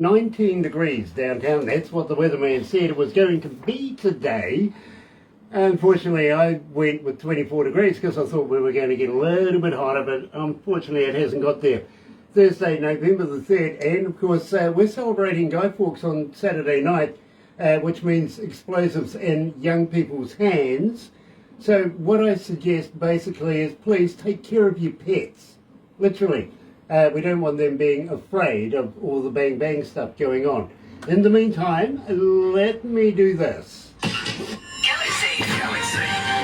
19 degrees downtown. That's what the weatherman said it was going to be today. Unfortunately, I went with 24 degrees because I thought we were going to get a little bit hotter, but unfortunately it hasn't got there. Thursday, November the 3rd, and of course we're celebrating Guy Fawkes on Saturday night, which means explosives in young people's hands. So what I suggest basically is please take care of your pets, literally. We don't want them being afraid of all the bang bang stuff going on. In the meantime, let me do this. Galaxy 107fm.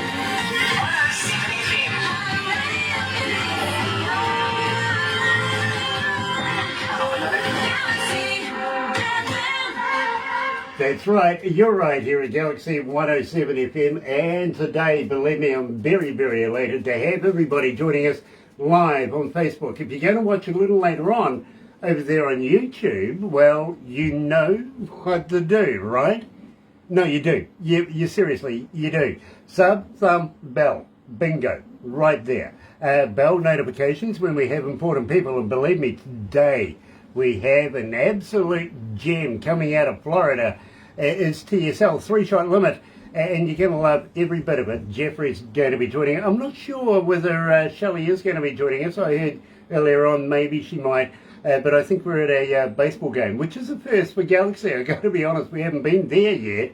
That's right, you're right here at Galaxy 107fm, and today, believe me, I'm very, very elated to have everybody joining us live on Facebook. If you're going to watch a little later on over there on YouTube, well, you know what to do, right? No, you do. You seriously, you do. Sub, thumb, bell. Bingo. Right there. Bell notifications when we have important people. And believe me, today we have an absolute gem coming out of Florida. It's TSL, 3-shot limit. And you're going to love every bit of it. Jeffrey's going to be joining us. I'm not sure whether Shelley is going to be joining us. I heard earlier on maybe she might. But I think we're at a baseball game, which is a first for Galaxy. I've got to be honest, we haven't been there yet,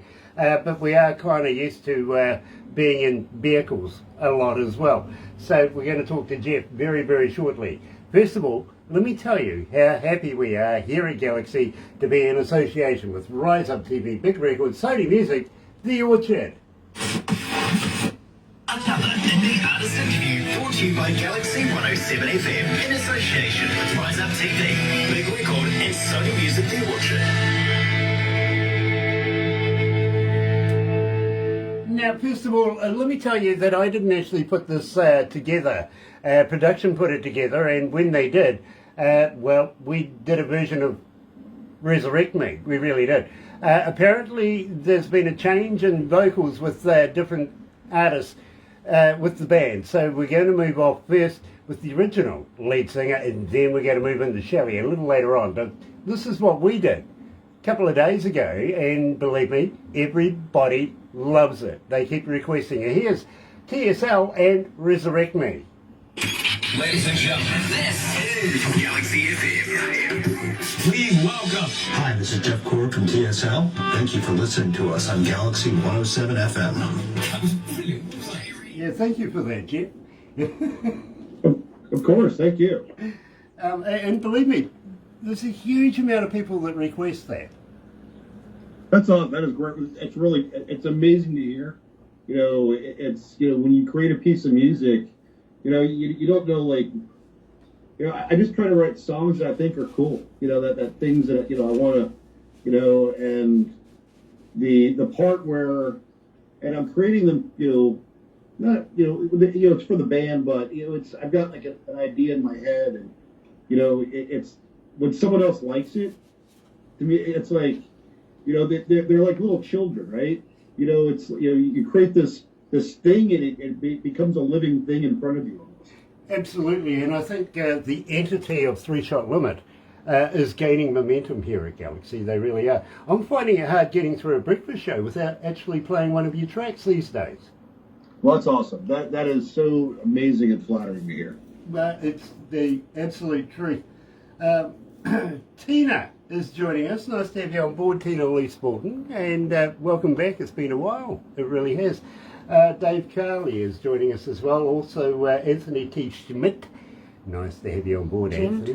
but we are kind of used to being in vehicles a lot as well. So we're going to talk to Jeff very, very shortly. First of all, let me tell you how happy we are here at Galaxy to be in association with Rise Up TV, Big Records, Sony Music, The Orchard. Another indie artist interview brought to you by Galaxy 107fm in association with Rise Up TV, Big Record and Sony Music The Orchard. Now, first of all, let me tell you that I didn't actually put this together. Production put it together, and when they did, well, we did a version of Resurrect Me. We really did. Apparently, there's been a change in vocals with different artists with the band. So we're going to move off first with the original lead singer, and then we're going to move into Shelley a little later on. But this is what we did a couple of days ago, and believe me, everybody loves it. They keep requesting it. Here's TSL and Resurrect Me. Ladies and gentlemen, this is Galaxy FM. Please welcome. Hi, this is Jeff Core from TSL. Thank you for listening to us on Galaxy 107 FM. Yeah, thank you for that, Jeff. Of course, thank you. And believe me, there's a huge amount of people that request that. That's all. That is great. It's amazing to hear. You know, it's when you create a piece of music, you don't know I just try to write songs that I think are cool. That things that I want to, and the part where, and I'm creating them, not it's for the band, but I've got like an idea in my head, and it's when someone else likes it, to me it's like they're like little children, right? It's you create this thing, and it becomes a living thing in front of you. Absolutely, and I think the entity of 3-shot limit is gaining momentum here at Galaxy. They really are. I'm finding it hard getting through a breakfast show without actually playing one of your tracks these days. Well, that's awesome. That is so amazing and flattering to hear. But it's the absolute truth. Tina is joining us. Nice to have you on board, Tina Lee Sporton, and welcome back. It's been a while. It really has. Dave Carley is joining us as well. Also, Anthony T. Schmidt. Nice to have you on board, Jim Anthony.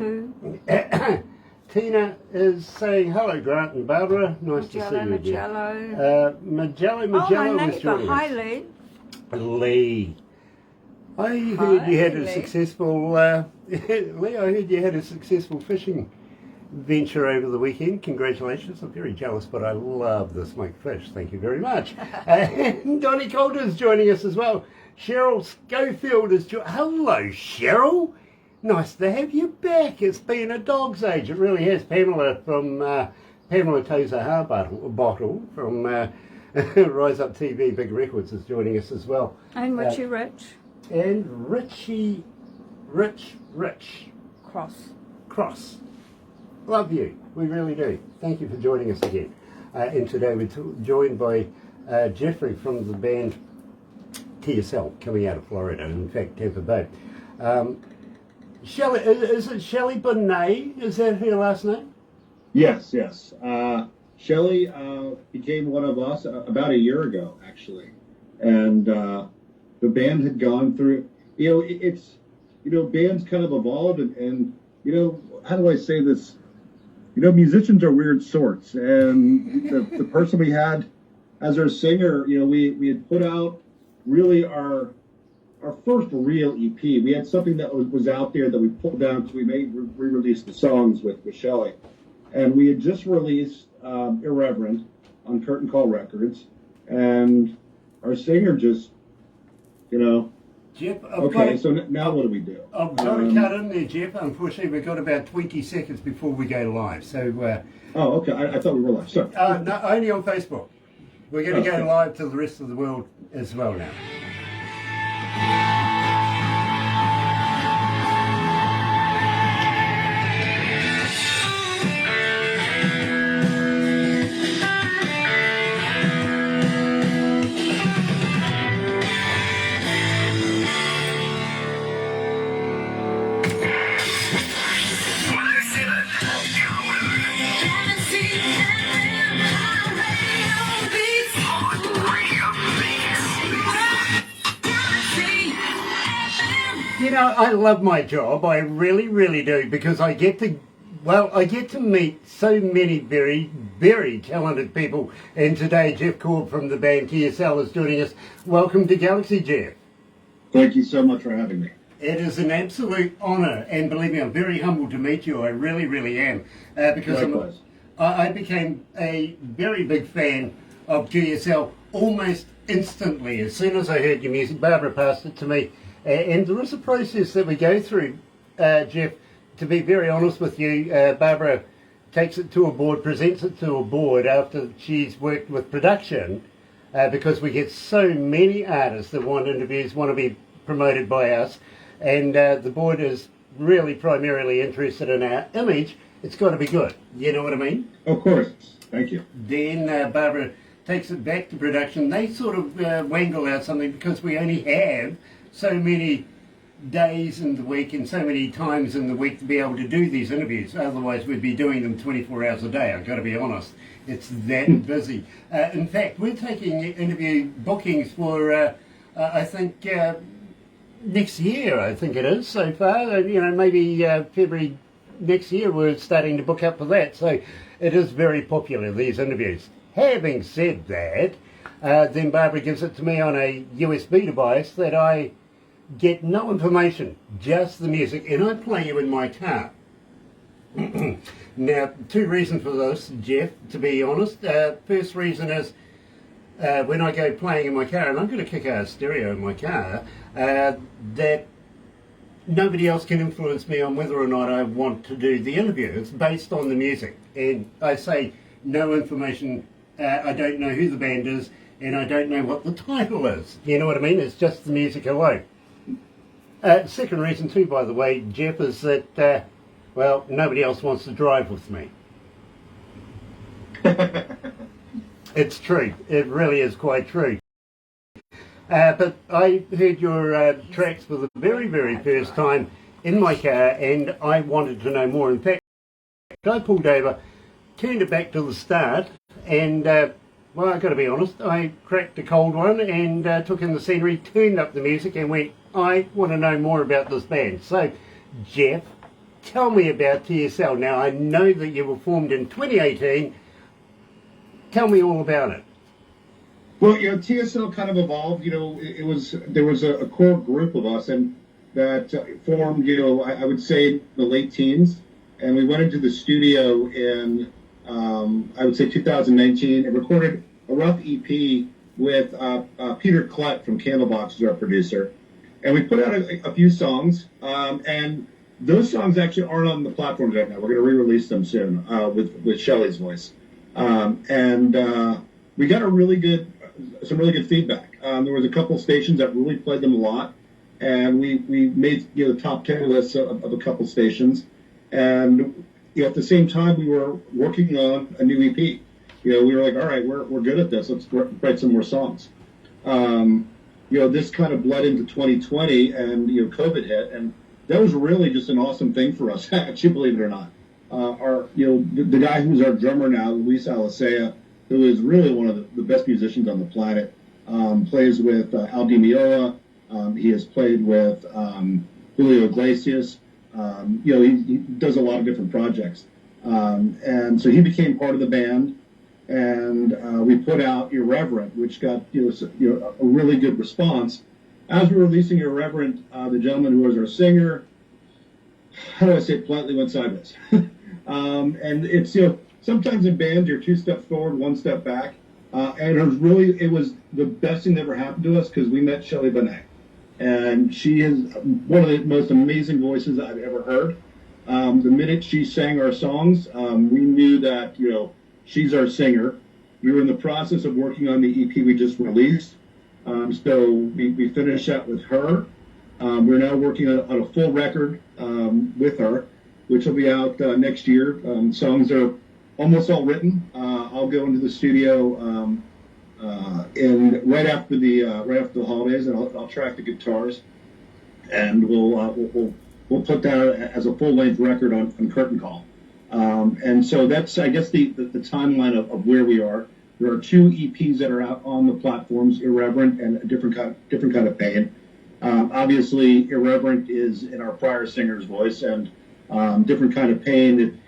too. Tina is saying hello, Grant and Barbara. Nice to see you again. Magello Oh, my is neighbour. joining Hi, us. Lee. Lee. I heard you had a Lee. successful, Lee, I heard you had a successful fishing venture over the weekend. Congratulations. I'm very jealous, but I love the smoked fish. Thank you very much. And Donnie Coulter is joining us as well. Cheryl Schofield is joining. Hello, Cheryl. Nice to have you back. It's been a dog's age. It really has. Pamela from Pamela Tozer Harbottle from Rise Up TV Big Records is joining us as well. And Richie Rich. And Richie Rich Cross. Cross. Love you. We really do. Thank you for joining us again. And today we're joined by Jeffrey from the band TSL, coming out of Florida, in fact, Tampa Bay. Shelley, is it Shelley Bonet? Is that her last name? Yes. Shelley became one of us about a year ago, actually. And the band had gone through, it's, bands kind of evolved and how do I say this? Musicians are weird sorts. And the person we had as our singer, we had put out really our first real EP. We had something that was out there that we pulled down, so we re-released the songs with Shelley. And we had just released Irreverent on Curtain Call Records. And our singer just, Jeff, so now what do we do? I've got to cut in there, Jeff. Unfortunately, we've got about 20 seconds before we go live. So. Okay. I thought we were live. Sorry. No, only on Facebook. We're going to go live to the rest of the world as well now. I love my job. I really, really do, because I get to meet so many very, very talented people. And today, Jeff Korb from the band TSL is joining us. Welcome to Galaxy, Jeff. Thank you so much for having me. It is an absolute honour, and believe me, I'm very humbled to meet you. I really, really am, because I became a very big fan of TSL almost instantly. As soon as I heard your music, Barbara passed it to me. And there is a process that we go through, Jeff. To be very honest with you, Barbara takes it to a board, presents it to a board after she's worked with production, because we get so many artists that want interviews, want to be promoted by us, and the board is really primarily interested in our image. It's got to be good. You know what I mean? Of course. Thank you. Then Barbara takes it back to production. They sort of wangle out something, because we only have so many days in the week and so many times in the week to be able to do these interviews. Otherwise, we'd be doing them 24 hours a day. I've got to be honest. It's that busy. In fact, we're taking interview bookings for, I think, next year, I think it is so far. Maybe February next year we're starting to book up for that. So it is very popular, these interviews. Having said that, then Barbara gives it to me on a USB device that I get no information, just the music, and I play you in my car. Now, two reasons for this, Jeff, to be honest. First reason is when I go playing in my car, and I'm going to kick out a stereo in my car, that nobody else can influence me on whether or not I want to do the interview. It's based on the music. And I say no information. I don't know who the band is, and I don't know what the title is. You know what I mean? It's just the music alone. Second reason too, by the way, Jeff, is that, nobody else wants to drive with me. It's true. It really is quite true. But I heard your tracks for the very, very first time in my car, and I wanted to know more. In fact, I pulled over, turned it back to the start, and I've got to be honest, I cracked a cold one and took in the scenery, turned up the music and went, I want to know more about this band. So, Jeff, tell me about TSL. Now, I know that you were formed in 2018. Tell me all about it. Well, TSL kind of evolved. There was a core group of us and that formed, I would say in the late teens. And we went into the studio in, I would say 2019, and recorded a rough EP with Peter Klett from Candlebox, who's our producer. And we put out a few songs, and those songs actually aren't on the platforms right now. We're going to re-release them soon with Shelley's voice. And we got some really good feedback. There was a couple stations that really played them a lot, and we made the top 10 lists of a couple stations. And at the same time, we were working on a new EP. We were like, all right, we're good at this. Let's write some more songs. This kind of bled into 2020, and COVID hit, and that was really just an awesome thing for us. Actually, believe it or not, the guy who's our drummer now, Luis Alicea, who is really one of the best musicians on the planet, plays with Al Di Meola. He has played with Julio Iglesias. He does a lot of different projects, and so he became part of the band. And we put out Irreverent, which got a really good response. As we were releasing Irreverent, the gentleman who was our singer, how do I say it politely, went sideways. And it's sometimes in bands you're 2 steps forward, 1 step back, and it was the best thing that ever happened to us because we met Shelley Bonet, and she is one of the most amazing voices I've ever heard. The minute she sang our songs, we knew that she's our singer. We were in the process of working on the EP we just released. So we finished that with her. We're now working on a full record with her, which will be out next year. Songs are almost all written. I'll go into the studio right after the holidays, and I'll track the guitars, and we'll put that as a full length record on Curtain Call. And so that's, I guess, the timeline of where we are. There are 2 EPs that are out on the platforms, Irreverent and a different kind of pain. Obviously, Irreverent is in our prior singer's voice, and different kind of pain. And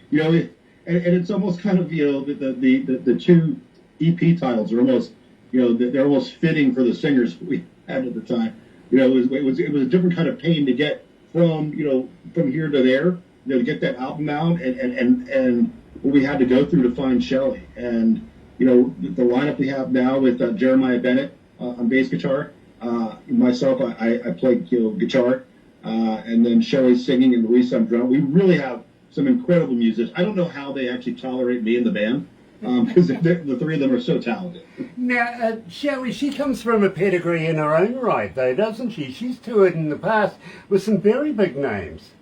it's almost kind of the 2 EP titles are almost they're almost fitting for the singers we had at the time. It was a different kind of pain to get from here to there. To get that album out, and what we had to go through to find Shelley. And the lineup we have now with Jeremiah Bennett on bass guitar, myself, I play guitar, and then Shelley singing and Luis on drum. We really have some incredible musicians. I don't know how they actually tolerate me in the band, because the 3 of them are so talented. Now, Shelley, she comes from a pedigree in her own right, though, doesn't she? She's toured in the past with some very big names.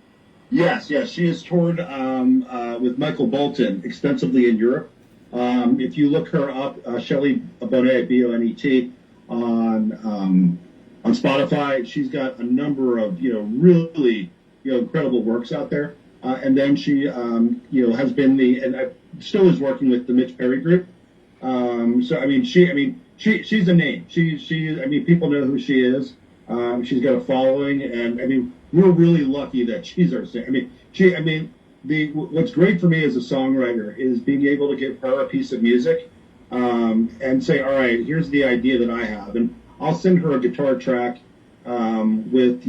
Yes, she has toured with Michael Bolton extensively in Europe. If you look her up, Shelley Bonet, B-O-N-E-T, on Spotify, she's got a number of really incredible works out there. And then she has been and still is working with the Mitch Perry group. So I mean she's a name. She people know who she is. She's got a following, and we're really lucky that she's our singer. What's great for me as a songwriter is being able to give her a piece of music, and say, all right, here's the idea that I have, and I'll send her a guitar track with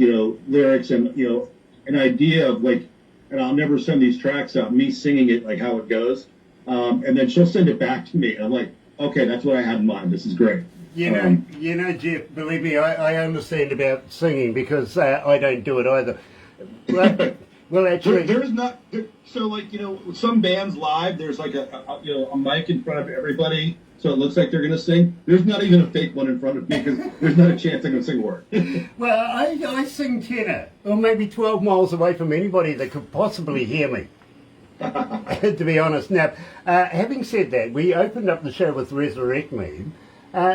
lyrics and an idea of and I'll never send these tracks out, me singing it like how it goes, and then she'll send it back to me, and I'm like, okay, that's what I had in mind. This is great. Jeff, believe me, I understand about singing because I don't do it either. Well, actually, there's not. So, some bands live, there's a mic in front of everybody, so it looks like they're going to sing. There's not even a fake one in front of me because there's not a chance I'm going to sing a word. Well, I sing tenor, or maybe 12 miles away from anybody that could possibly hear me. To be honest. Now, having said that, we opened up the show with Resurrect Me.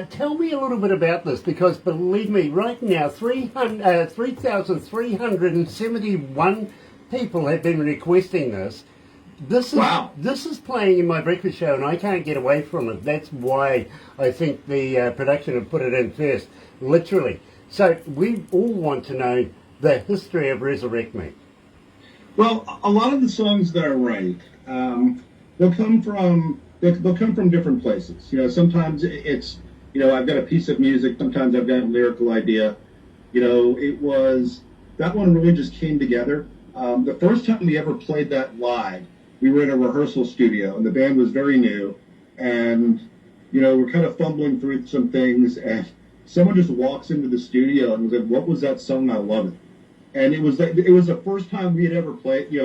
Tell me a little bit about this, because believe me, right now 3,371 people have been requesting this. This is playing in my breakfast show, and I can't get away from it. That's why I think the production have put it in first, literally. So we all want to know the history of Resurrect Me. Well, a lot of the songs that I write, they'll come from different places. Sometimes it's I've got a piece of music. Sometimes I've got a lyrical idea. That one really just came together. The first time we ever played that live, we were in a rehearsal studio, and the band was very new, and we're kind of fumbling through some things, and someone just walks into the studio and was like, "What was that song? I love it." And it was the first time we had ever played.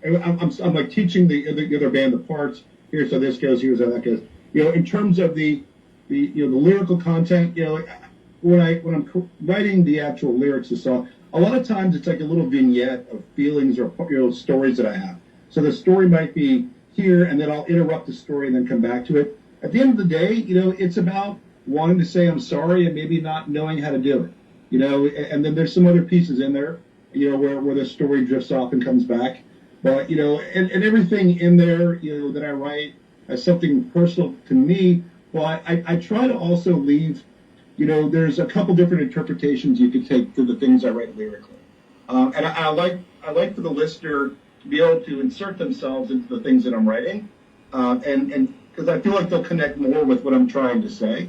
I'm like teaching the other band the parts. Here's how this goes. Here's how that goes. In terms of the lyrical content, when I'm writing the actual lyrics of the song, a lot of times it's like a little vignette of feelings or stories that I have. So the story might be here, and then I'll interrupt the story and then come back to it. At the end of the day, it's about wanting to say I'm sorry and maybe not knowing how to do it. And then there's some other pieces in there, where the story drifts off and comes back. But, and everything in there, that I write as something personal to me, well, I try to also leave, there's a couple different interpretations you could take to the things I write lyrically. And I like for the listener to be able to insert themselves into the things that I'm writing, and because I feel like they'll connect more with what I'm trying to say.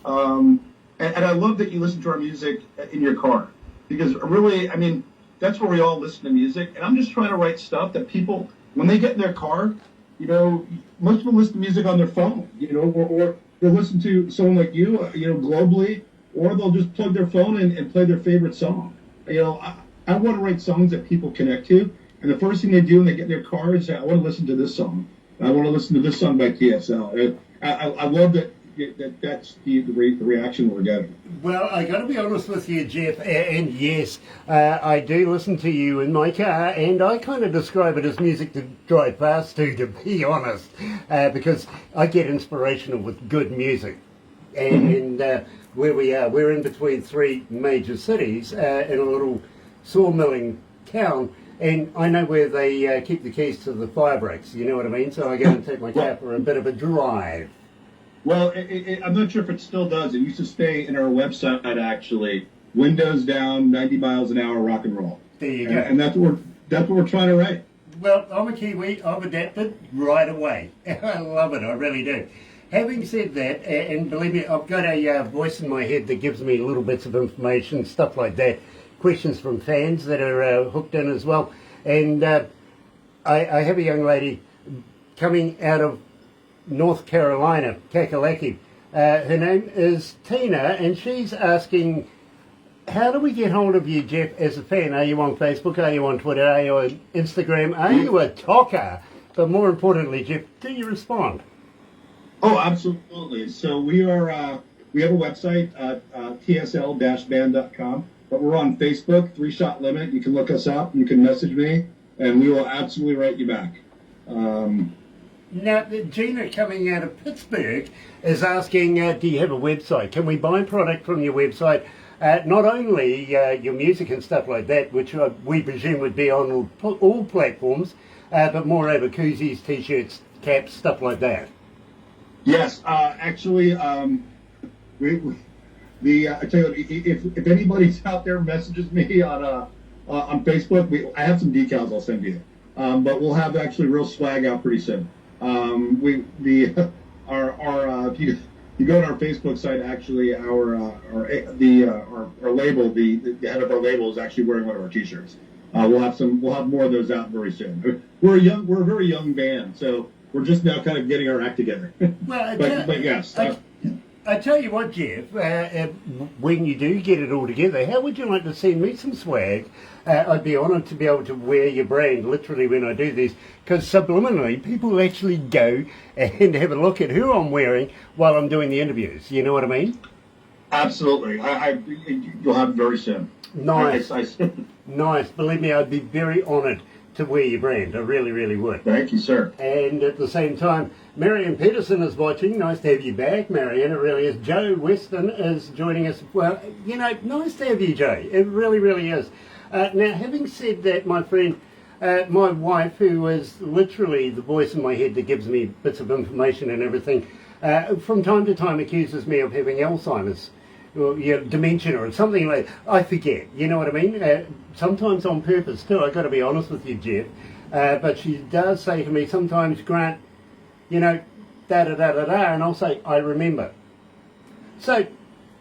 And I love that you listen to our music in your car, because really, I mean, that's where we all listen to music. And I'm just trying to write stuff that people, when they get in their car, most people listen to music on their phone, or they'll listen to someone like you, globally, or they'll just plug their phone and play their favorite song. I want to write songs that people connect to, and the first thing they do when they get in their car is say, I want to listen to this song. I want to listen to this song by TSL. I love that's the reaction we're getting. Well, I got to be honest with you, Jeff, and yes, I do listen to you in my car, and I kind of describe it as music to drive fast to be honest, because I get inspirational with good music. And where we are, we're in between three major cities in a little sawmilling town, and I know where they keep the keys to the fire breaks, you know what I mean? So I go and take my car for a bit of a drive. Well, I'm not sure if it still does. It used to stay in our website, actually. Windows down, 90 miles an hour, rock and roll. There you go. And that's what we're trying to write. Well, I'm a Kiwi. I've adapted right away. I love it. I really do. Having said that, and believe me, I've got a voice in my head that gives me little bits of information, stuff like that. Questions from fans that are hooked in as well. And I have a young lady coming out of North Carolina, Kakalaki. Her name is Tina, and she's asking, how do we get hold of you, Jeff, as a fan? Are you on Facebook? Are you on Twitter? Are you on Instagram? Are you a talker? But more importantly, Jeff, do you respond? Oh, absolutely. So we have a website, tsl-band.com, but we're on Facebook, 3-Shot Limit. You can look us up, you can message me, and we will absolutely write you back. Now, Gina coming out of Pittsburgh is asking, do you have a website? Can we buy product from your website? Not only your music and stuff like that, which we presume would be on all platforms, but moreover, koozies, T-shirts, caps, stuff like that. Yes, actually, I tell you what, if anybody's out there messages me on Facebook, I have some decals I'll send you. But we'll have actually real swag out pretty soon. If you go to our Facebook site, actually our label, the head of our label is actually wearing one of our T-shirts. We'll have more of those out very soon. We're a very young band, so we're just now kind of getting our act together. Well, but yes. I tell you what, Jeff, when you do get it all together, how would you like to send me some swag? I'd be honoured to be able to wear your brand literally when I do this, because subliminally people actually go and have a look at who I'm wearing while I'm doing the interviews. You know what I mean? Absolutely. You'll have it very soon. Nice. Nice. Believe me, I'd be very honoured to wear your brand. I really, really would. Thank you, sir. And at the same time, Marion Peterson is watching. Nice to have you back, Marion. It really is. Joe Weston is joining us. Well, nice to have you, Joe. It really, really is. Now, having said that, my friend, my wife, who is literally the voice in my head that gives me bits of information and everything, from time to time accuses me of having Alzheimer's. Or, dementia or something like that. I forget, you know what I mean? Sometimes on purpose too, I've got to be honest with you, Jeff. But she does say to me sometimes, Grant, da-da-da-da-da, and I'll say, I remember. So,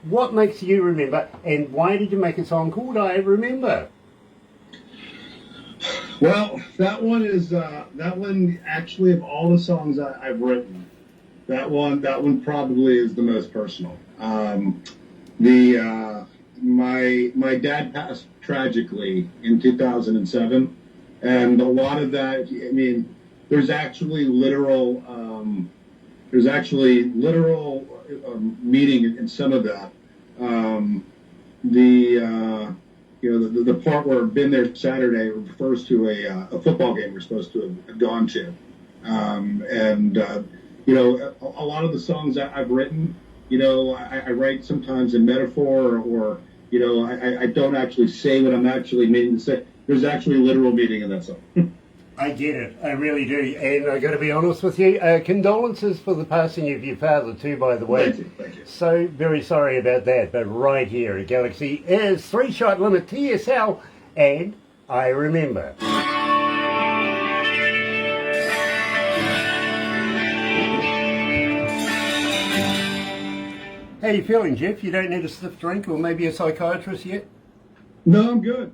what makes you remember, and why did you make a song called I Remember? Well, that one actually, of all the songs I've written, that one probably is the most personal. My dad passed tragically in 2007, and a lot of that, I mean, there's actually literal meaning in some of that. the part where "been there Saturday" refers to a football game we're supposed to have gone to, a lot of the songs that I've written, I write sometimes in metaphor, or I don't actually say what I'm actually meaning to say. There's actually literal meaning in that song. I get it, I really do, and I got to be honest with you. Condolences for the passing of your father too, by the way. Thank you. So very sorry about that, but right here at Galaxy is 3-shot limit TSL, and I remember. How you feeling, Jeff? You don't need a stiff drink or maybe a psychiatrist yet? No, I'm good.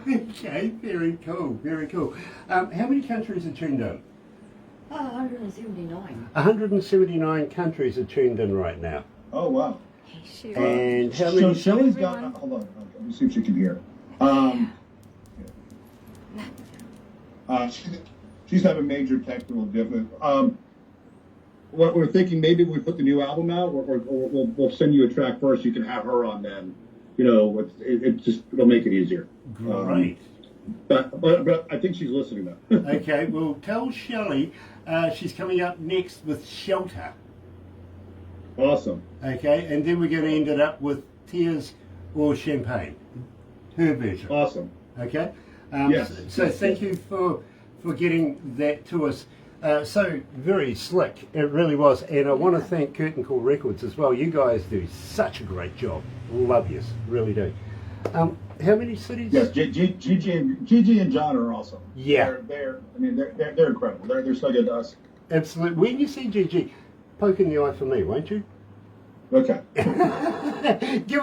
Okay, very cool, very cool. How many countries are tuned in? 179. 179 countries are tuned in right now. Oh, wow. And how So many? Shelley's got, hold on, let me see if she can hear. She's having major technical difficulties. What we're thinking, maybe we put the new album out, or we'll send you a track first. You can have her on then. It'll make it easier. Great. But I think she's listening though. Okay, well, tell Shelley she's coming up next with Shelter. Awesome. Okay, and then we're going to end it up with Tears or Champagne, her version. Awesome. Okay. Yes. So thank you for getting that to us. So very slick, it really was. And I want to thank Curtain Call Records as well. You guys do such a great job. Love yous, really do. How many cities? Yes, Gigi and John are awesome. Yeah. They're incredible. They're so good to us. Absolutely. When you see Gigi, poke in the eye for me, won't you? Okay. give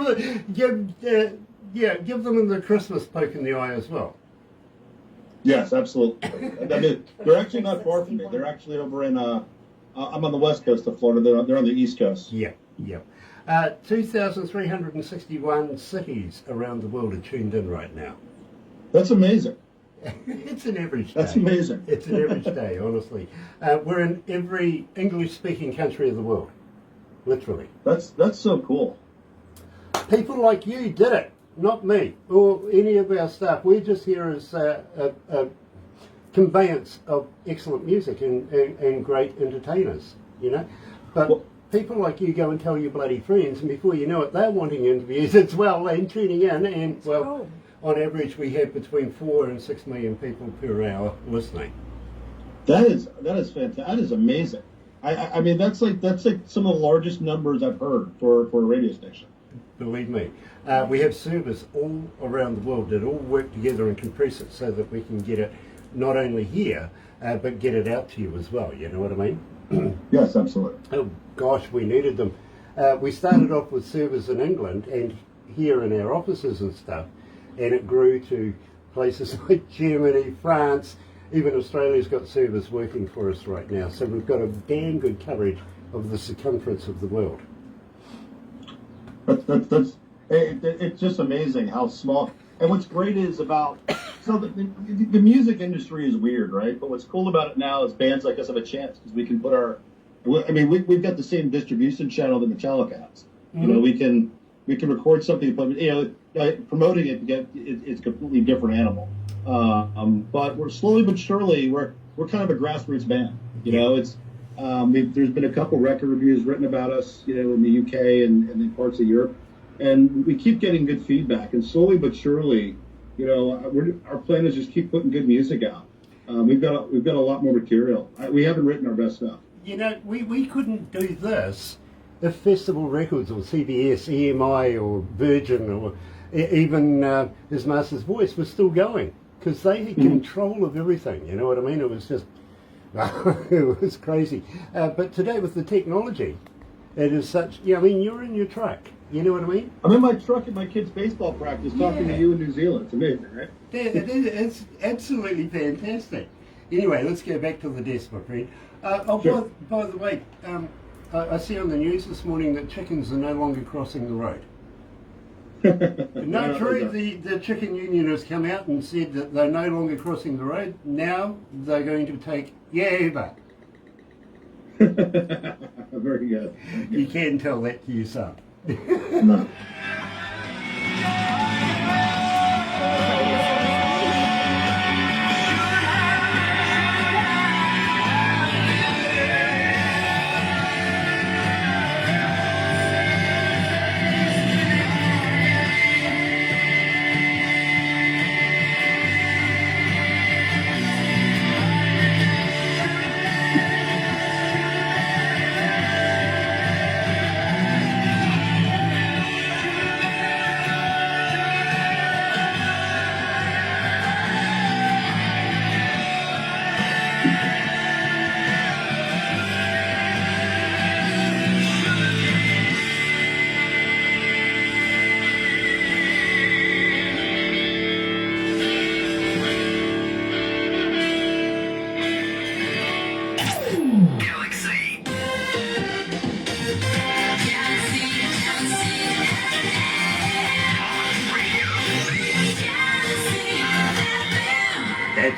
them the Christmas poke in the eye as well. Yes, absolutely. I mean, they're actually not far from me. They're actually over in. I'm on the west coast of Florida. They're on the east coast. Yeah. 2,361 cities around the world are tuned in right now. That's amazing. It's an average day. That's amazing. It's an average day, honestly. We're in every English-speaking country of the world, literally. That's so cool. People like you did it, not me or any of our staff. We're just here as a conveyance of excellent music and great entertainers, But people like you go and tell your bloody friends, and before you know it, they're wanting interviews as well and tuning in. And well, on average, we have between 4 and 6 million people per hour listening. That is fantastic. That is amazing. I mean, that's like some of the largest numbers I've heard for a radio station. Believe me, we have servers all around the world that all work together and compress it so that we can get it not only here, but get it out to you as well. You know what I mean? Yes, absolutely. Oh gosh, we needed them. We started off with servers in England and here in our offices and stuff, and it grew to places like Germany, France, even Australia's got servers working for us right now. So we've got a damn good coverage of the circumference of the world. It's just amazing how small. And what's great is the music industry is weird, right? But what's cool about it now is bands like us have a chance because we can put we've got the same distribution channel that Metallica has. Mm-hmm. We can record something, but promoting it it's a completely different animal. But we're slowly but surely we're kind of a grassroots band. It's there's been a couple record reviews written about us, in the UK and in parts of Europe, and we keep getting good feedback. And slowly but surely, our plan is just keep putting good music out. We've got a lot more material. We haven't written our best stuff. We couldn't do this if Festival Records or CBS, EMI or Virgin or even His Master's Voice was still going, because they had control of everything. You know what I mean? It was just, it was crazy. But today with the technology, it is such, you're in your truck. You know what I mean? I'm in my truck at my kid's baseball practice talking to you in New Zealand. It's amazing, right? It's absolutely fantastic. Anyway, let's go back to the desk, my friend. Sure. By the way, I see on the news this morning that chickens are no longer crossing the road. No, true. The chicken union has come out and said that they're no longer crossing the road. Now they're going to take Uber. Very good. You can tell that to your son. No.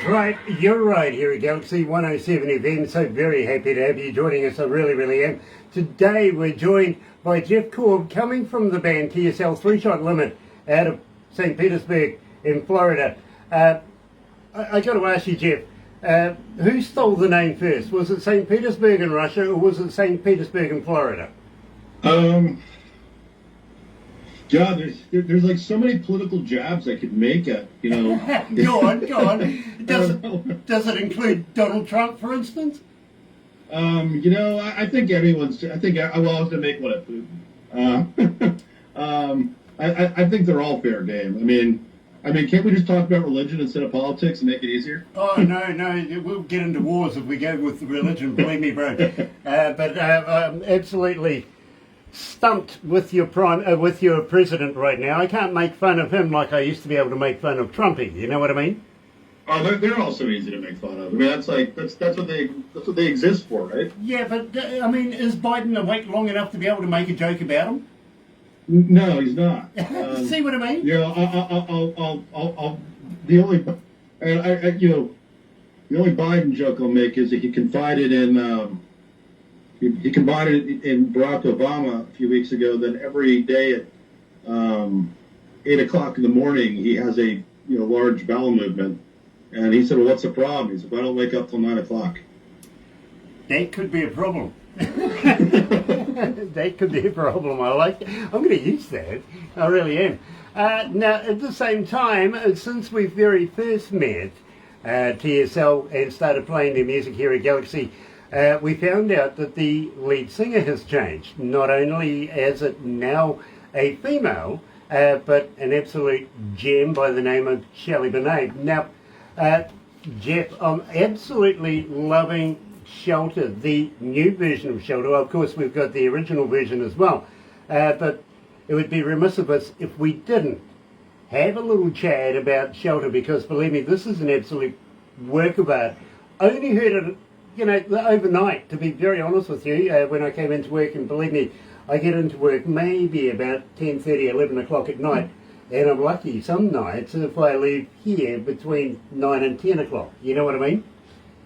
That's right, you're right here at Galaxy 107 FM. So very happy to have you joining us. I really, really am. Today we're joined by Jeff Korb, coming from the band TSL 3-Shot Limit out of St. Petersburg in Florida. I got to ask you, Jeff, who stole the name first? Was it St. Petersburg in Russia, or was it St. Petersburg in Florida? God, there's like so many political jabs I could make at, you know. Go on. Does it include Donald Trump, for instance? You know, I think everyone's. I think I was going to make one at Putin. I think they're all fair game. I mean, can't we just talk about religion instead of politics and make it easier? Oh no, we'll get into wars if we go with religion. Believe me, bro. But I'm absolutely stumped with your president right now. I can't make fun of him like I used to be able to make fun of Trumpy. You know what I mean? Oh, they're also easy to make fun of. I mean, that's what they exist for, right? Yeah, but I mean, is Biden awake long enough to be able to make a joke about him? No, he's not. See what I mean? Yeah, I'll the only the only Biden joke I'll make is that he confided in Barack Obama a few weeks ago that every day at 8 o'clock in the morning he has a large bowel movement, and he said, "Well, what's the problem?" He said, "Well, I don't wake up till 9 o'clock." That could be a problem. That could be a problem. I like it. I'm going to use that. I really am. Now, at the same time, since we very first met TSL and started playing their music here at Galaxy, we found out that the lead singer has changed. Not only is it now a female, but an absolute gem by the name of Shelley Benet. Now, Jeff, I'm absolutely loving Shelter, the new version of Shelter. Of course, we've got the original version as well. But it would be remiss of us if we didn't have a little chat about Shelter, because believe me, this is an absolute work of art. I only heard it, overnight, to be very honest with you, when I came into work, and believe me, I get into work maybe about 10:30, 11 o'clock at night, and I'm lucky some nights if I leave here between 9 and 10 o'clock. You know what I mean?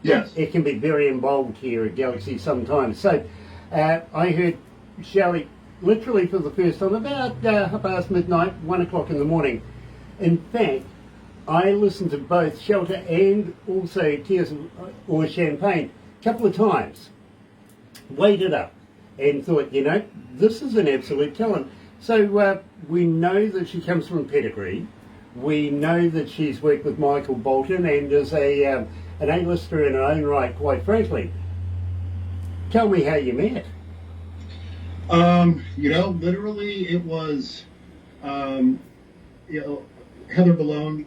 Yes. It can be very involved here at Galaxy sometimes. So I heard Shelley literally for the first time about past midnight, 1 o'clock in the morning. In fact, I listened to both Shelter and also Tears or Champagne a couple of times, weighed it up, and thought, this is an absolute talent. So we know that she comes from pedigree. We know that she's worked with Michael Bolton and is an A-lister in her own right, quite frankly. Tell me how you met. Literally it was, Heather Malone,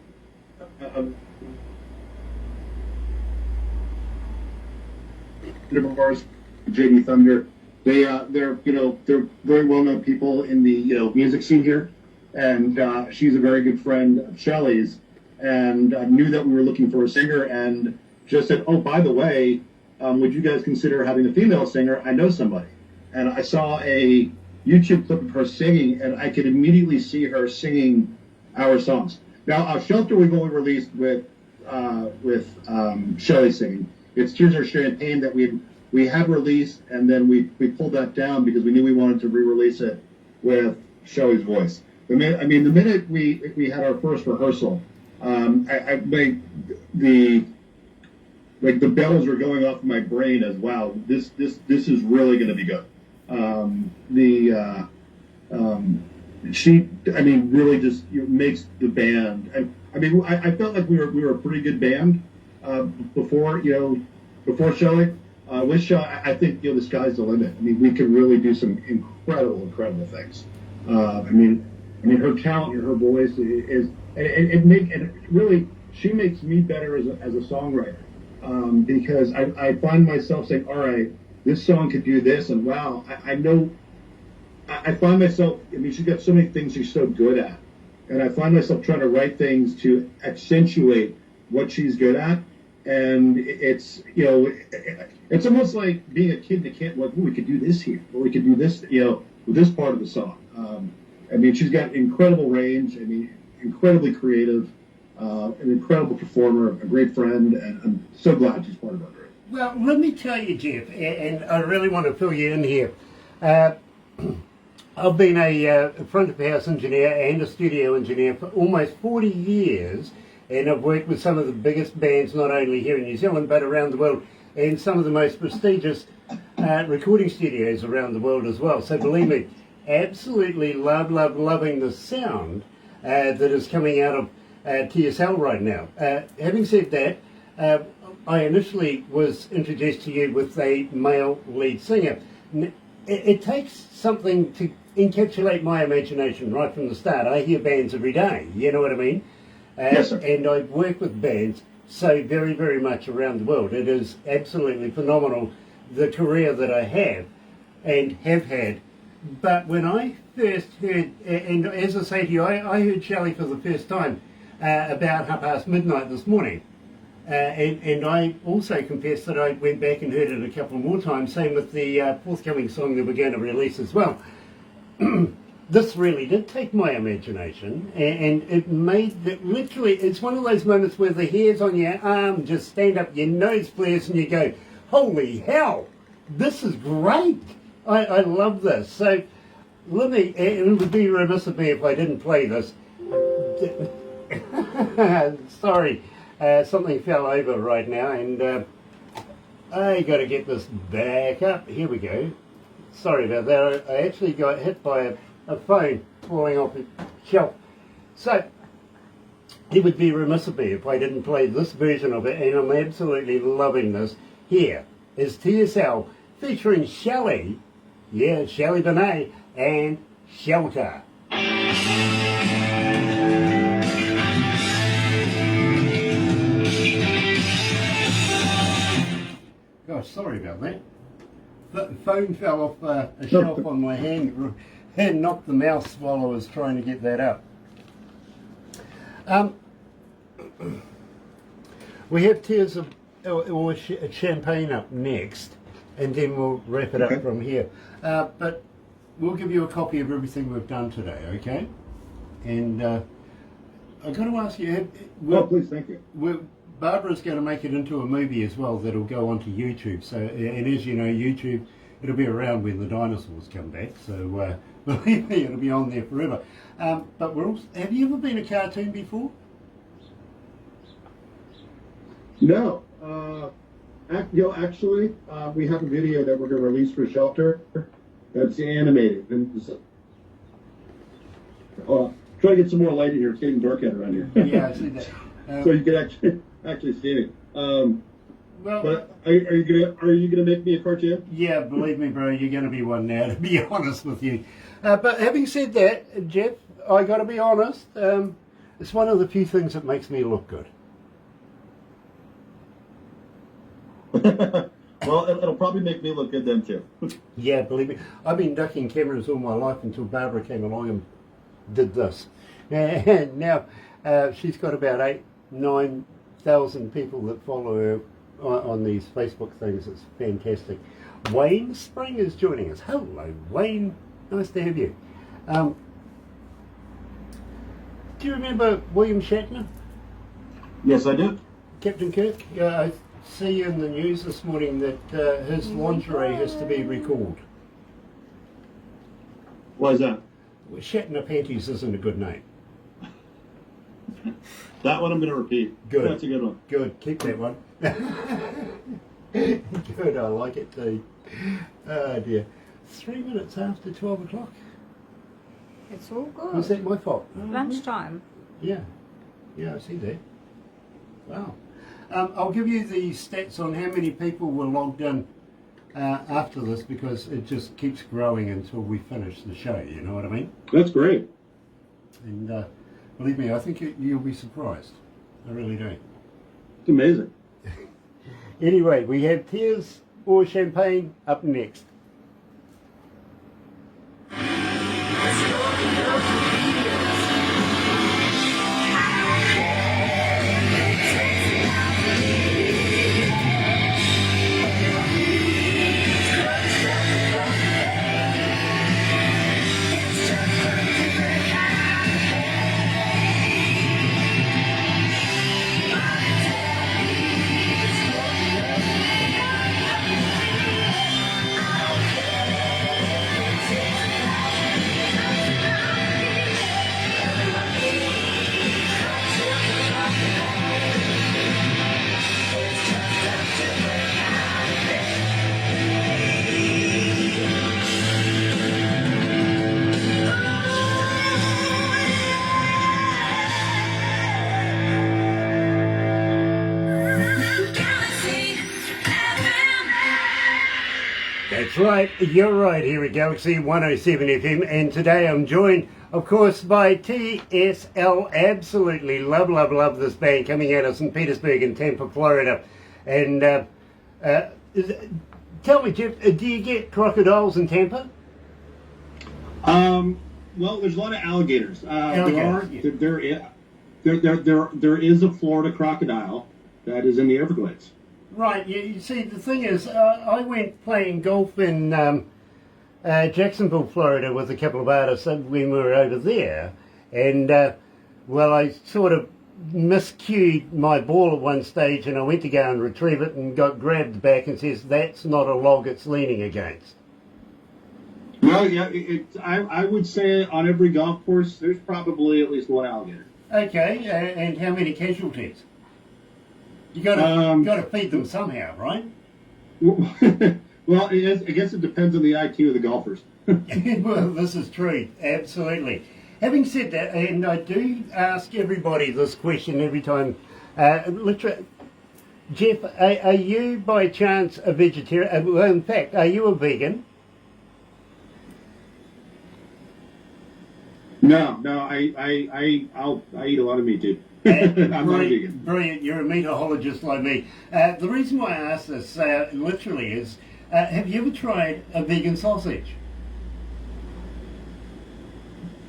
JD Thunder. They're very well-known people in the music scene here, and she's a very good friend of Shelley's, and knew that we were looking for a singer, and just said, "Oh, by the way, would you guys consider having a female singer? I know somebody." And I saw a YouTube clip of her singing, and I could immediately see her singing our songs. Now, Shelter we've only released with Shelley singing. It's Tears or Champagne that we had released, and then we pulled that down because we knew we wanted to re-release it with Shelley's voice. The minute we had our first rehearsal, the bells were going off in my brain as, wow, this is really going to be good. She really just makes the band. I felt like we were a pretty good band before Shelley. With Shelley, I think the sky's the limit. We can really do some incredible things. Her talent and her voice is, and really, she makes me better as a songwriter, because I find myself saying, all right, this song could do this, and wow, I find myself, she's got so many things she's so good at, and I find myself trying to write things to accentuate what she's good at, and it's almost like being a kid that can't, we could do this here, or we could do this, with this part of the song. She's got incredible range, incredibly creative, an incredible performer, a great friend, and I'm so glad she's part of our group. Well, let me tell you, Jeff, and I really want to fill you in here. Uh, I've been a front of house engineer and a studio engineer for almost 40 years, and I've worked with some of the biggest bands, not only here in New Zealand, but around the world, and some of the most prestigious recording studios around the world as well. So believe me, absolutely loving the sound that is coming out of TSL right now. Having said that, I initially was introduced to you with a male lead singer. It takes something to encapsulate my imagination right from the start. I hear bands every day, you know what I mean? Yes, sir. And I work with bands so very much around the world. It is absolutely phenomenal, the career that I have and have had. But when I first heard, and as I say to you, I heard Shelley for the first time about midnight this morning. And I also confess that I went back and heard it a couple more times, same with the forthcoming song that we're going to release as well. This really did take my imagination, and it made that literally, it's one of those moments where the hairs on your arm just stand up, your nose flares, and you go, holy hell, this is great. I love this. So let me, and it would be remiss of me if I didn't play this. Sorry. Something fell over right now, and I got to get this back up. Here we go. Sorry about that. I actually got hit by a phone falling off a shelf. So it would be remiss of me if I didn't play this version of it, and I'm absolutely loving this. Here is TSL featuring Shelley, yeah, Shelley Benet, and Shelter. Gosh, sorry about that. The phone fell off a shelf on my hand and knocked the mouse while I was trying to get that up. We have Tears of or Champagne up next, and then we'll wrap it up from here. But we'll give you a copy of everything we've done today, okay? And I've got to ask you, Please, thank you. Barbara's going to make it into a movie as well that'll go onto YouTube. So, and as you know, YouTube, it'll be around when the dinosaurs come back. So, believe me, it'll be on there forever. But we're also, have you ever been a cartoon before? No. Actually, we have a video that we're going to release for Shelter that's animated. And try to get some more light in here. It's getting dark out around here. Yeah, I see that. So you can actually see it. Well, but are you gonna make me a cartoon? Yeah, believe me, bro, you're going to be one now. To be honest with you. But having said that, Jeff, I got to be honest. It's one of the few things that makes me look good. Well, it'll probably make me look good then too. Yeah, believe me, I've been ducking cameras all my life until Barbara came along and did this. And now she's got about 9,000 people that follow her on these Facebook things. It's fantastic. Wayne Spring is joining us. Hello, Wayne. Nice to have you. Do you remember William Shatner? Yes, I do. Captain Kirk? I see in the news this morning that his lingerie has to be recalled. Why is that? Shatner panties isn't a good name. That one I'm going to repeat. Good. That's a good one. Good. Keep that one. Good. I like it too. Oh dear. 3 minutes after 12 o'clock. It's all good. Was that my fault? Lunchtime. Yeah. Yeah, I see that. Wow. I'll give you the stats on how many people were logged in after this, because it just keeps growing until we finish the show, you know what I mean? That's great. And believe me, I think you'll be surprised. I really do. It's amazing. Anyway, we have Tears or Champagne up next. right, you're right here at Galaxy 107 FM, and today I'm joined, of course, by TSL. Absolutely love this band coming out of St. Petersburg in Tampa, Florida. And tell me, Jeff, do you get crocodiles in Tampa? Well, there's a lot of alligators. Alligators, There is a Florida crocodile that is in the Everglades. Right, you see, the thing is, I went playing golf in Jacksonville, Florida with a couple of artists when we were over there, and, well, I sort of miscued my ball at one stage, and I went to go and retrieve it and got grabbed back and says, that's not a log it's leaning against. Well, yeah, I would say on every golf course, there's probably at least one alligator. Okay, and how many casualties? You got to feed them somehow, right? Well, I guess it depends on the IQ of the golfers. Well, this is true, absolutely. Having said that, and I do ask everybody this question every time, literally, Jeff, are you by chance a vegetarian? Well, in fact, are you a vegan? No, I eat a lot of meat, dude. I'm not a vegan. Brilliant, you're a meatologist like me. The reason why I ask this literally is, have you ever tried a vegan sausage?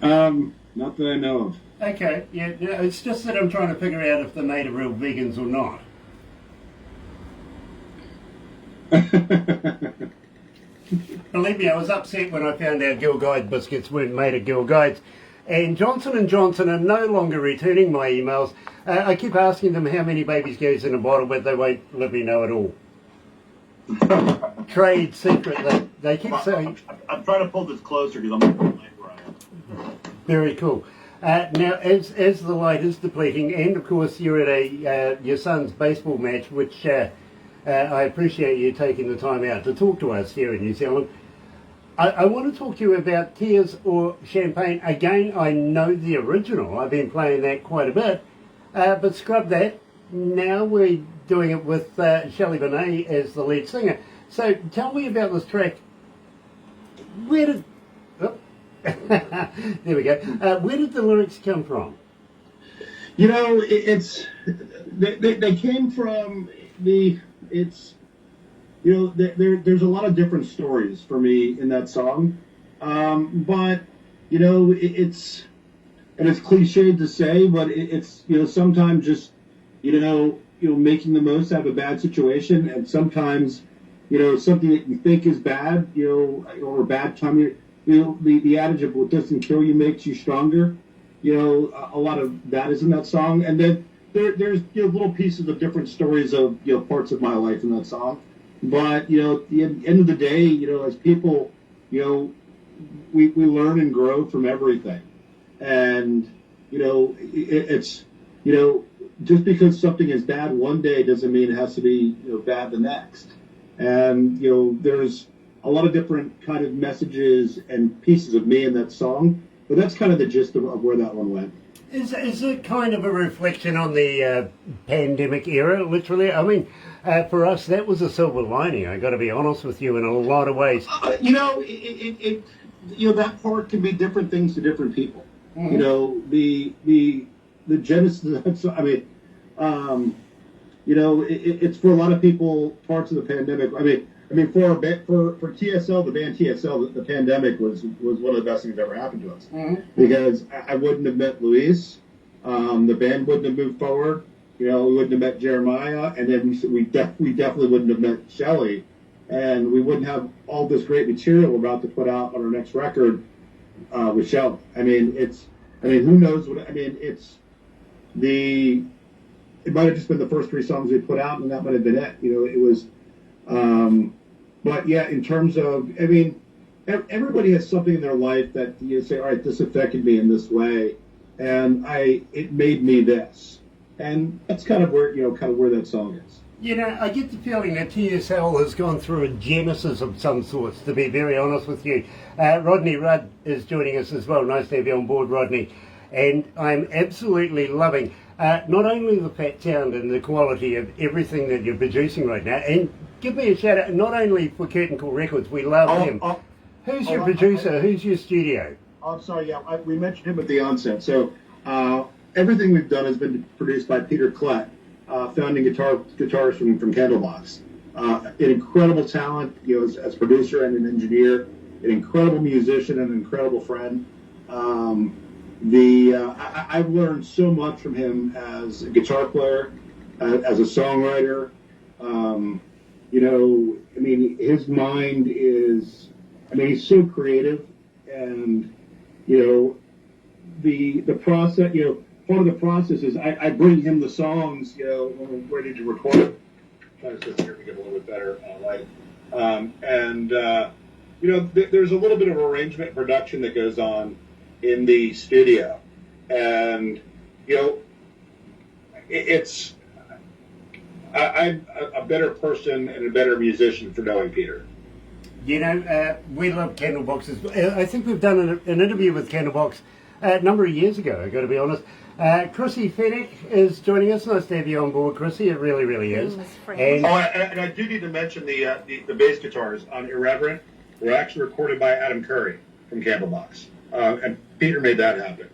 Not that I know of. Okay, yeah, it's just that I'm trying to figure out if they're made of real vegans or not. Believe me, I was upset when I found out Girl Guide biscuits weren't made of Girl Guides. And Johnson & Johnson are no longer returning my emails. I keep asking them how many babies goes in a bottle, but they won't let me know at all. Trade secret. They keep saying... I'm trying to pull this closer because I'm looking where I am. Very cool. Now, as the light is depleting, and of course you're at your son's baseball match, which I appreciate you taking the time out to talk to us here in New Zealand. I want to talk to you about Tears or Champagne. Again, I know the original. I've been playing that quite a bit. But scrub that. Now we're doing it with Shelley Benet as the lead singer. So tell me about this track. Where did... Oh, there we go. Where did the lyrics come from? You know, they came from there's a lot of different stories for me in that song, but it's cliched to say, but it's sometimes just making the most out of a bad situation, and sometimes something that you think is bad, or a bad time. The adage of what doesn't kill you makes you stronger. A lot of that is in that song, and then there's little pieces of different stories of parts of my life in that song. But at the end of the day, as people, we learn and grow from everything, and it's just because something is bad one day doesn't mean it has to be bad the next. And there's a lot of different kind of messages and pieces of me in that song, but that's kind of the gist of where that one went. Is it kind of a reflection on the pandemic era, literally? I mean, for us, that was a silver lining, I got to be honest with you, in a lot of ways. That part can be different things to different people. Mm-hmm. The genesis of that song, it's for a lot of people, parts of the pandemic. I mean, for TSL, the band TSL, the pandemic was one of the best things that ever happened to us. Mm-hmm. Because I wouldn't have met Luis, the band wouldn't have moved forward. We wouldn't have met Jeremiah, and then we definitely wouldn't have met Shelley, and we wouldn't have all this great material we're about to put out on our next record with Shelley. Who knows what? It might have just been the first 3 songs we put out, and that might have been it. It was. But yeah, in terms of, everybody has something in their life that you say, all right, this affected me in this way, and it made me this, and that's kind of where that song is. I get the feeling that TSL has gone through a genesis of some sorts, to be very honest with you. Rodney Rudd is joining us as well. Nice to have you on board, Rodney. And I'm absolutely loving not only the fat sound and the quality of everything that you're producing right now, and give me a shout out, not only for Curtain Call Records, we love him. Who's your producer? Who's your studio? I'm sorry, yeah, we mentioned him at the onset. So everything we've done has been produced by Peter Klett, founding guitarist from Candlebox. An incredible talent, as producer and an engineer, an incredible musician and an incredible friend. I've learned so much from him as a guitar player, as a songwriter. His mind is, he's so creative, and, the process, part of the process is I bring him the songs, when we're ready to record it. Trying to sit here to get a little bit better light. There's a little bit of arrangement and production that goes on in the studio. And, I'm a better person and a better musician for knowing Peter. We love Candlebox. I think we've done an interview with Candlebox a number of years ago, I've got to be honest. Chrissy Fennick is joining us. Nice to have you on board, Chrissy. It really, really is. And I do need to mention the bass guitars on Irreverent were actually recorded by Adam Curry from Candlebox. And Peter made that happen.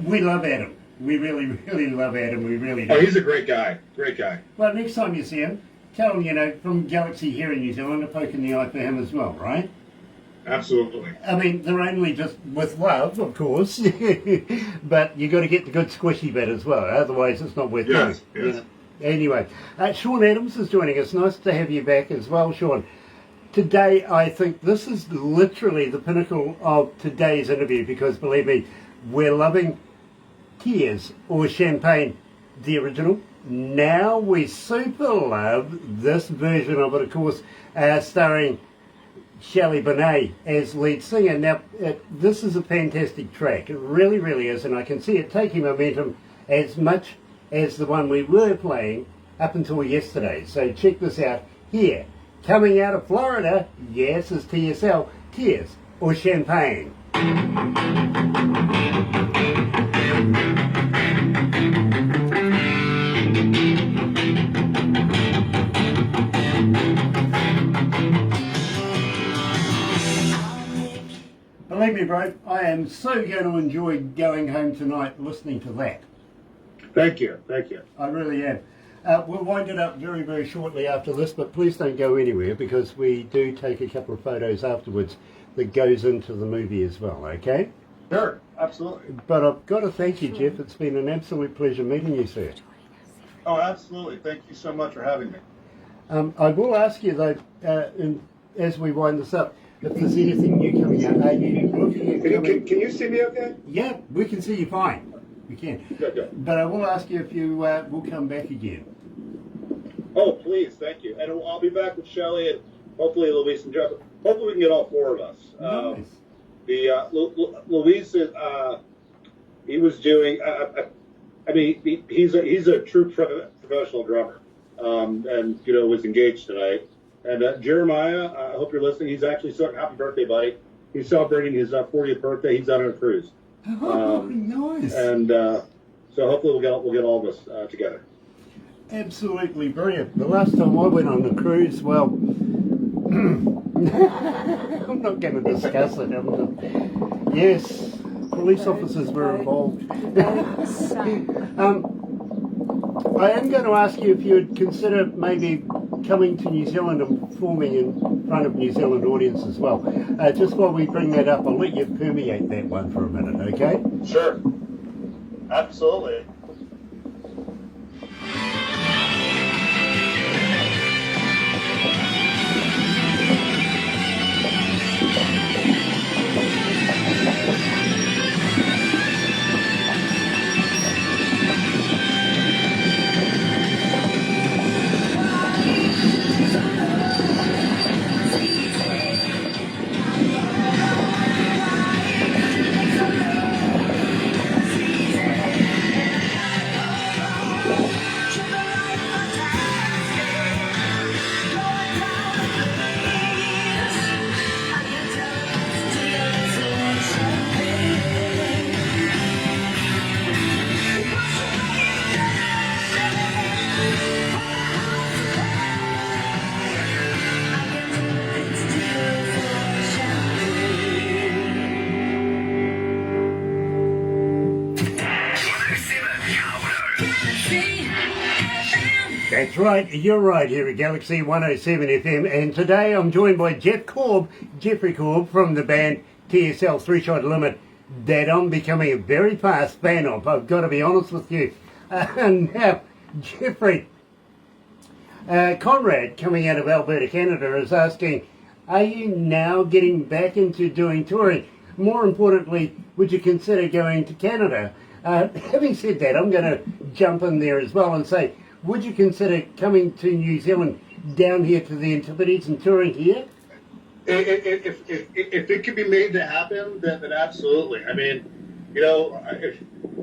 We love Adam. We really, really love Adam. We really do. Oh, he's a great guy. Great guy. Well, next time you see him, tell him, from Galaxy here in New Zealand, a poke in the eye for him as well, right? Absolutely. They're only just with love, of course, but you got to get the good squishy bit as well. Otherwise, it's not worth doing. Yes. Anyway, Sean Adams is joining us. Nice to have you back as well, Sean. Today, I think this is literally the pinnacle of today's interview because, believe me, we're loving Tears or Champagne, the original. Now we super love this version of it, of course, starring Shelley Bonet as lead singer. Now, this is a fantastic track. It really, really is, and I can see it taking momentum as much as the one we were playing up until yesterday. So check this out here. Coming out of Florida, yes, is TSL, Tears or Champagne. Believe me, bro, I am so going to enjoy going home tonight listening to that. Thank you. I really am. We'll wind it up very, very shortly after this, but please don't go anywhere because we do take a couple of photos afterwards that goes into the movie as well, okay? Sure, absolutely. But I've got to thank you, Jeff. It's been an absolute pleasure meeting you, sir. Oh, absolutely. Thank you so much for having me. I will ask you, though, as we wind this up, if there's anything new coming out. Are you looking at Can you see me okay? Yeah, we can see you fine. We can. Good. But I will ask you if you will come back again. Oh, please, thank you. And I'll be back with Shelley, and hopefully Luis and Jeff. Hopefully we can get all four of us. Nice. Luis, he was doing. He's a true professional drummer, and was engaged tonight. And Jeremiah, I hope you're listening. He's actually happy birthday, buddy. He's celebrating his 40th birthday. He's out on a cruise. Oh, nice. And so hopefully we'll get all of us together. Absolutely brilliant. The last time I went on a cruise, well, I'm not going to discuss it. Yes, police officers were involved. I am going to ask you if you would consider maybe coming to New Zealand and performing in front of New Zealand audience as well. Just while we bring that up, I'll let you permeate that one for a minute, okay? Sure. Absolutely. That's right, you're right here at Galaxy 107 FM, and today I'm joined by Jeffrey Korb from the band TSL 3-Shot Limit, that I'm becoming a very fast fan of, I've got to be honest with you. Now, Jeffrey, Conrad, coming out of Alberta, Canada, is asking, are you now getting back into doing touring? More importantly, would you consider going to Canada? Having said that, I'm going to jump in there as well and say, would you consider coming to New Zealand down here to the Antipodes and touring here? If it can be made to happen, then absolutely. I mean, you know,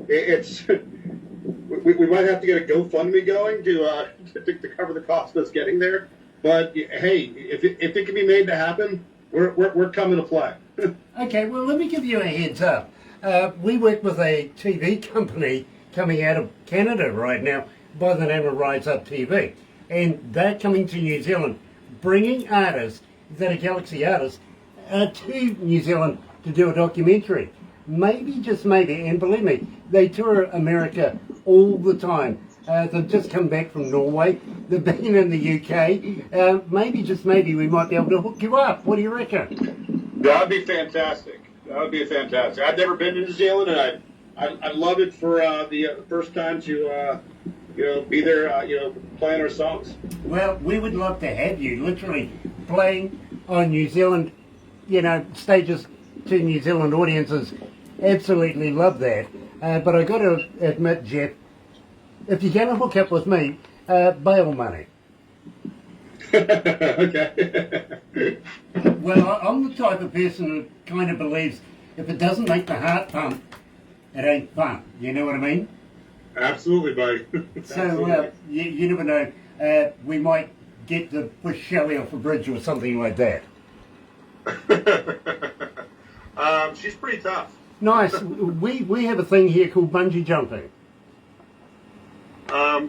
it's we might have to get a GoFundMe going to cover the cost of us getting there. But hey, if it can be made to happen, we're coming to play. Okay, well, let me give you a heads up. We work with a TV company coming out of Canada right now by the name of Rise Up TV, and they're coming to New Zealand, bringing artists that are Galaxy artists to New Zealand to do a documentary. Maybe, just maybe, and believe me, they tour America all the time. They've just come back from Norway. They've been in the UK. Maybe, just maybe, we might be able to hook you up. What do you reckon? That'd be fantastic. That would be fantastic. I've never been to New Zealand, and I'd love it for the first time to be there, playing our songs. Well, we would love to have you literally playing on New Zealand, stages to New Zealand audiences. Absolutely love that. But I got to admit, Jeff, if you're going to hook up with me, bail money. Okay. Well, I'm the type of person who kind of believes if it doesn't make the heart pump, it ain't fun. You know what I mean? Absolutely, buddy. So you never know. We might get to push Shelley off a bridge or something like that. She's pretty tough. Nice. We have a thing here called bungee jumping.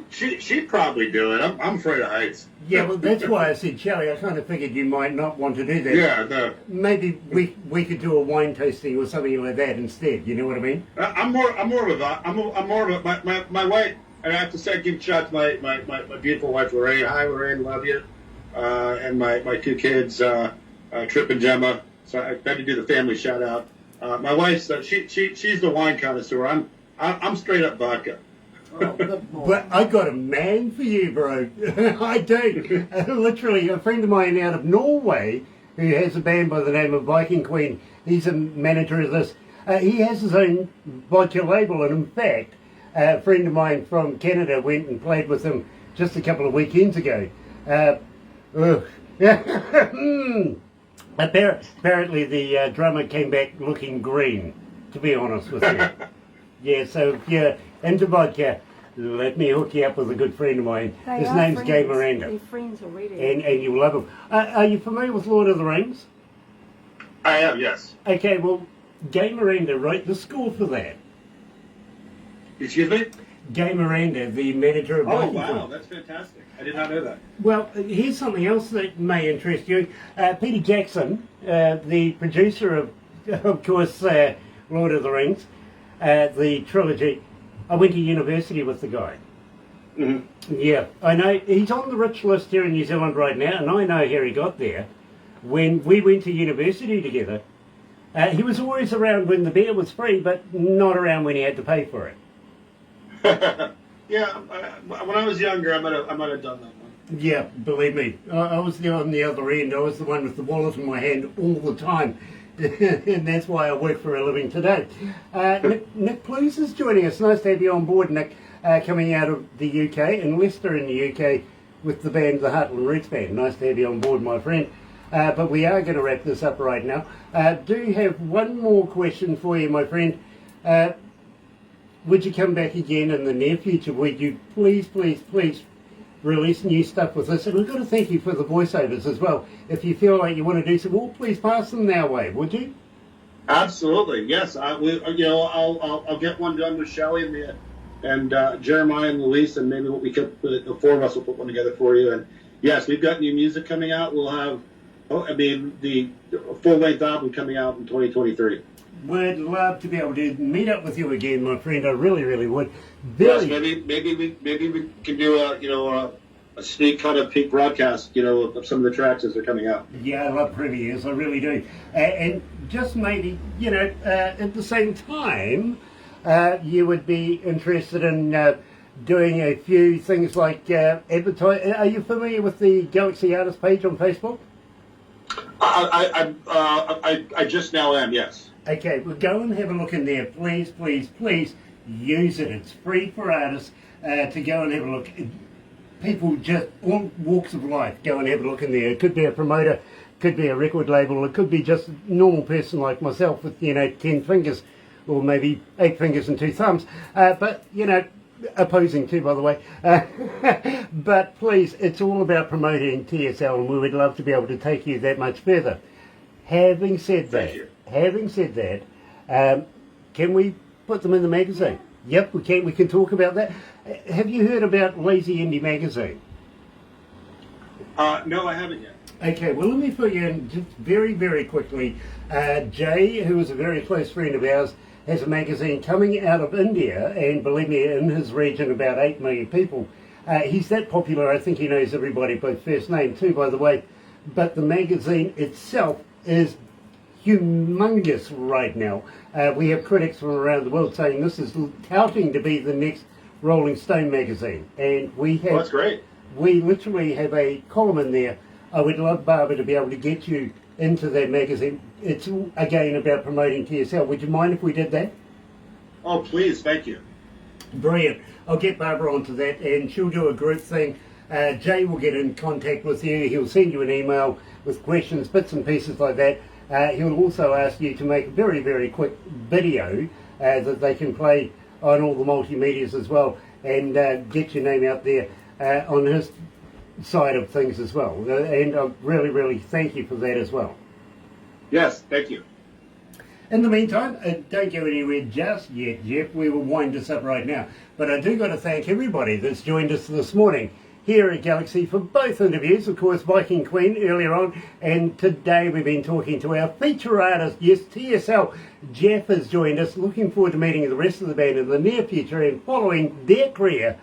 She'd probably do it. I'm afraid of heights. Yeah, well, that's why I said Shelley. I kind of figured you might not want to do that. Yeah, no. Maybe we could do a wine tasting or something like that instead. You know what I mean? I'm more of my wife. And I have to say, give a shout to my beautiful wife Lorraine. Hi, Lorraine, love you. And my two kids, Trip and Gemma. So I had to do the family shout out. My wife's she's the wine connoisseur. I'm straight up vodka. But I got a man for you, bro. I do. Literally, a friend of mine out of Norway who has a band by the name of Viking Queen. He's a manager of this. He has his own vodka label, and in fact, a friend of mine from Canada went and played with him just a couple of weekends ago. Apparently, the drummer came back looking green, to be honest with you. Yeah, so if you're into vodka, let me hook you up with a good friend of mine. His name's Gay Miranda. They're friends already. And you'll love him. Are you familiar with Lord of the Rings? I am, yes. Okay, well, Gay Miranda wrote the score for that. Excuse me? Gay Miranda, the manager of Oh, Viking wow, Queen. that's fantastic. I did not know that. Well, here's something else that may interest you. Peter Jackson, the producer of course, Lord of the Rings, the trilogy. I went to university with the guy. Mm-hmm. Yeah, I know. He's on the rich list here in New Zealand right now, and I know how he got there. When we went to university together, he was always around when the beer was free, but not around when he had to pay for it. Yeah, when I was younger, I might have done that one. Yeah, believe me, I was on the other end. I was the one with the wallet in my hand all the time. And that's why I work for a living today. Nick Plews is joining us. Nice to have you on board, Nick, coming out of the UK, and Leicester in the UK with the band, the Heartland Roots Band. Nice to have you on board, my friend. But we are going to wrap this up right now. Do have one more question for you, my friend. Would you come back again in the near future? Would you please release new stuff with us? And we've got to thank you for the voiceovers as well. If you feel like you want to do some more, please pass them our way, would you? Absolutely, yes. I'll get one done with Shelley and Jeremiah and Luis, and maybe the four of us will put one together for you. And yes, we've got new music coming out. We'll have, the full-length album coming out in 2023. Would love to be able to meet up with you again, my friend. I really would. Yes, maybe we can do sneak kind of peek broadcast, of some of the tracks as they're coming out. Yeah, I love premieres, I really do. And just maybe, at the same time, you would be interested in doing a few things like advertise. Are you familiar with the Galaxy Artist page on Facebook? I just now am, yes. Okay, well, go and have a look in there. Please, please, please use it. It's free for artists to go and have a look. People just, all walks of life, go and have a look in there. It could be a promoter, could be a record label, it could be just a normal person like myself with, 10 fingers, or maybe 8 fingers and 2 thumbs. But, opposing too, by the way. But please, it's all about promoting TSL, and we would love to be able to take you that much further. Having said that, can we put them in the magazine? Yep, we can. We can talk about that. Have you heard about Lazy Indie Magazine? No, I haven't yet. Okay, well, let me fill you in just very, very quickly. Jay, who is a very close friend of ours, has a magazine coming out of India, and believe me, in his region, about 8 million people. He's that popular, I think he knows everybody by first name too, by the way. But the magazine itself is humongous right now. We have critics from around the world saying this is touting to be the next Rolling Stone magazine. And we have... Oh, that's great. We literally have a column in there. I would love, Barbara, to be able to get you into that magazine. It's, again, about promoting TSL. Would you mind if we did that? Oh, please. Thank you. Brilliant. I'll get Barbara onto that, and she'll do a group thing. Jay will get in contact with you. He'll send you an email with questions, bits and pieces like that. He'll also ask you to make a very, very quick video that they can play on all the multimedias as well, and get your name out there on his side of things as well. And I really, really thank you for that as well. Yes, thank you. In the meantime, don't go anywhere just yet, Jeff. We will wind this up right now. But I do got to thank everybody that's joined us this morning here at Galaxy for both interviews. Of course, Viking Queen earlier on, and today we've been talking to our feature artist, yes, TSL. Jeff has joined us. Looking forward to meeting the rest of the band in the near future and following their career.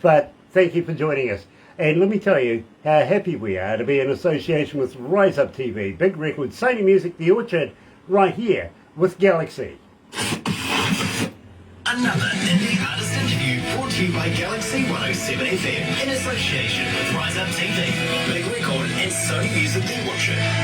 But thank you for joining us. And let me tell you how happy we are to be in association with Rise Up TV, Big Record, Sony Music, The Orchard, right here with Galaxy. Another indie artist interview brought to you by Galaxy 107 FM in association with Rise Up TV, Big Record and Sony Music The Orchard.